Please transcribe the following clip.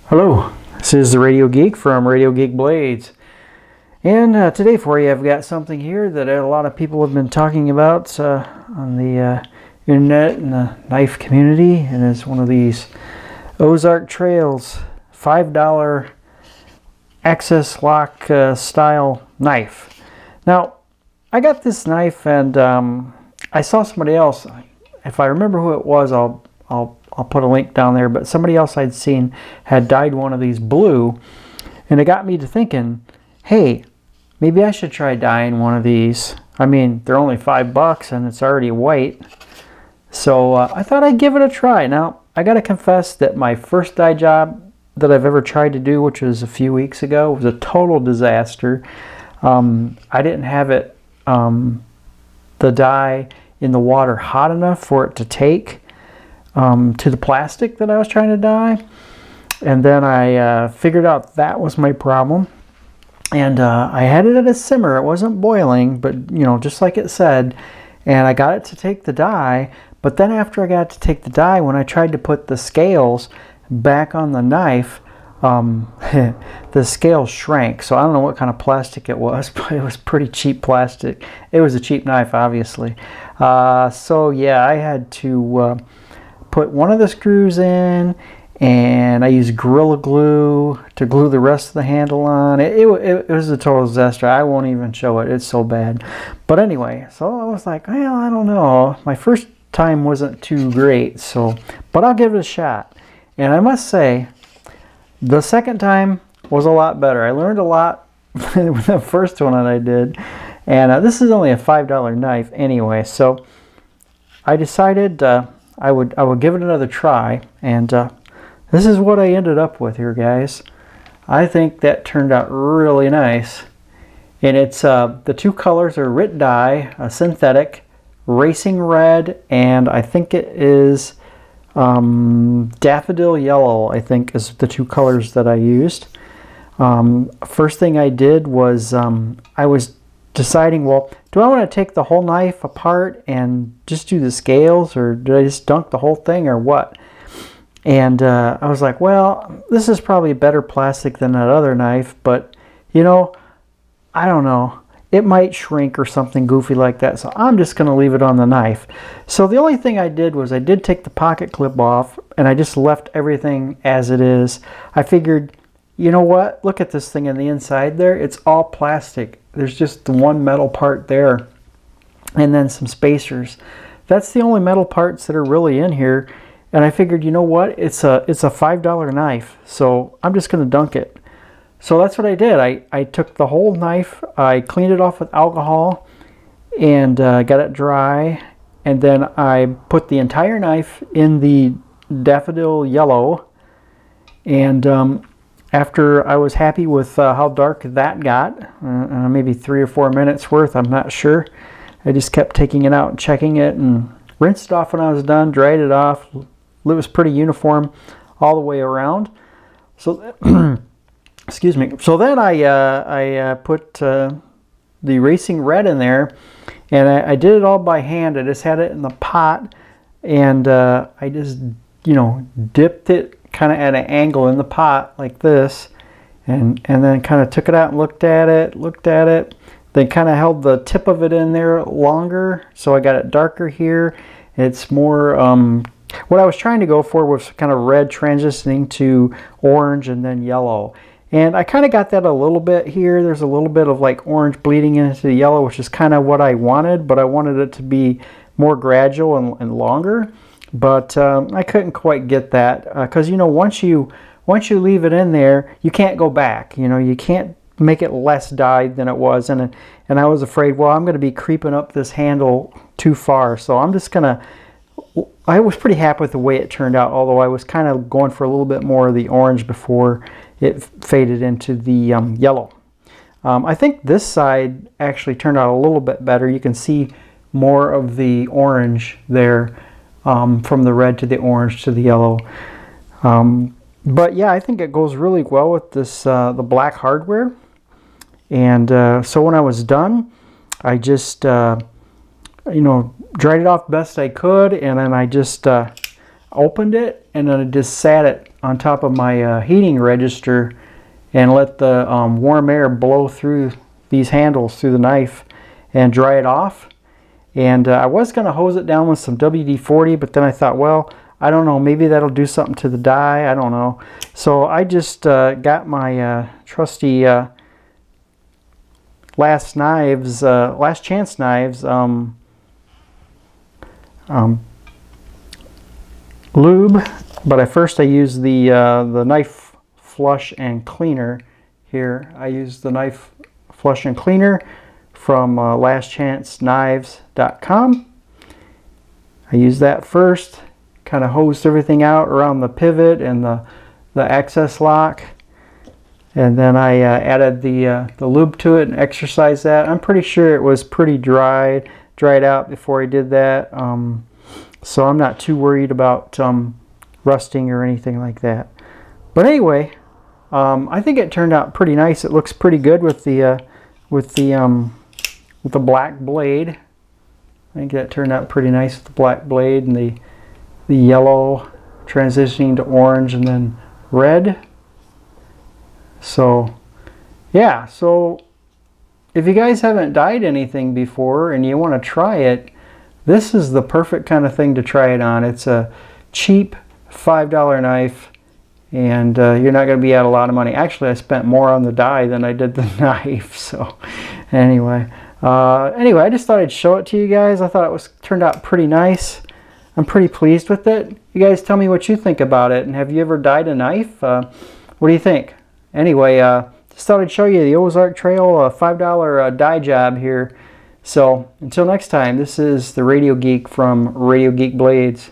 Hello, this is the Radio Geek from Radio Geek Blades, and today for you I've got something here that a lot of people have been talking about on the internet and the knife community, and it's one of these Ozark Trails $5 access lock style knife. Now, I got this knife and I saw somebody else. If I remember who it was, I'll put a link down there, but somebody else I'd seen had dyed one of these blue, and it got me to thinking, hey, maybe I should try dyeing one of these. I mean, they're only $5 and it's already white, so I thought I'd give it a try. Now, I gotta confess that my first dye job that I've ever tried to do, which was a few weeks ago, was a total disaster. I didn't have it, the dye in the water hot enough for it to take to the plastic that I was trying to dye, and then I figured out that was my problem, and I had it at a simmer. It wasn't boiling, but you know, just like it said, and I got it to take the dye. But then after I got it to take the dye, when I tried to put the scales back on the knife, the scales shrank. So I don't know what kind of plastic it was, but it was pretty cheap plastic. It was a cheap knife, obviously. So yeah, I had to put one of the screws in, and I used Gorilla Glue to glue the rest of the handle on. It was a total disaster. I won't even show it. It's so bad. But anyway, so I was like, well, I don't know. My first time wasn't too great, but I'll give it a shot. And I must say, the second time was a lot better. I learned a lot with the first one that I did. And this is only a $5 knife anyway, so I decided I would give it another try, and this is what I ended up with here, guys. I think that turned out really nice, and it's the two colors are Rit Dye, a synthetic, Racing Red, and I think it is Daffodil Yellow. I think is the two colors that I used. First thing I did was I was deciding, well, do I want to take the whole knife apart and just do the scales, or did I just dunk the whole thing, or what? And I was like, well, this is probably better plastic than that other knife, but you know, I don't know, it might shrink or something goofy like that, so I'm just going to leave it on the knife. So the only thing I did was I did take the pocket clip off, and I just left everything as it is. I figured, you know what, look at this thing in the inside there, it's all plastic. There's just the one metal part there, and then some spacers. That's the only metal parts that are really in here. And I figured, you know what, it's a $5 knife, so I'm just going to dunk it. So that's what I did. I took the whole knife, I cleaned it off with alcohol, and got it dry, and then I put the entire knife in the Daffodil Yellow, and after I was happy with how dark that got, maybe 3 or 4 minutes worth, I'm not sure. I just kept taking it out and checking it, and rinsed it off when I was done, dried it off. It was pretty uniform all the way around. So, excuse me. So then I put the Racing Red in there, and I did it all by hand. I just had it in the pot, and I just, you know, dipped it kind of at an angle in the pot like this, and then kind of took it out and looked at it, then kind of held the tip of it in there longer, so I got it darker here. It's more what I was trying to go for was kind of red transitioning to orange and then yellow, and I kind of got that a little bit here. There's a little bit of like orange bleeding into the yellow, which is kind of what I wanted, but I wanted it to be more gradual and longer. But I couldn't quite get that, because you know, once you leave it in there, you can't go back. You know, you can't make it less dyed than it was, and I was afraid, well, I'm going to be creeping up this handle too far, so I'm just gonna. I was pretty happy with the way it turned out, although I was kind of going for a little bit more of the orange before it faded into the yellow. I think this side actually turned out a little bit better. You can see more of the orange there. From the red to the orange to the yellow. But yeah, I think it goes really well with this the black hardware. And so when I was done, I just you know, dried it off best I could, and then I just opened it, and then I just sat it on top of my heating register and let the warm air blow through these handles, through the knife, and dry it off. And I was going to hose it down with some WD-40, but then I thought, well, I don't know, maybe that'll do something to the dye, I don't know. So I just got my trusty Last Chance knives lube, but first I used the knife flush and cleaner here. I used the knife flush and cleaner from lastchanceknives.com. I used that first, kind of hosed everything out around the pivot and the access lock, and then I added the lube to it and exercised that. I'm pretty sure it was pretty dried out before I did that, so I'm not too worried about rusting or anything like that. But anyway, I think it turned out pretty nice. It looks pretty good with the black blade. I think that turned out pretty nice with the black blade and the yellow transitioning to orange and then red. So yeah, so if you guys haven't dyed anything before and you want to try it, this is the perfect kind of thing to try it on. It's a cheap $5 knife, and you're not going to be out a lot of money. Actually, I spent more on the dye than I did the knife. So anyway, I just thought I'd show it to you guys. I thought it turned out pretty nice. I'm pretty pleased with it. You guys tell me what you think about it, and have you ever dyed a knife? What do you think? Anyway, just thought I'd show you the Ozark Trail $5 dye job here. So until next time, this is the Radio Geek from Radio Geek Blades.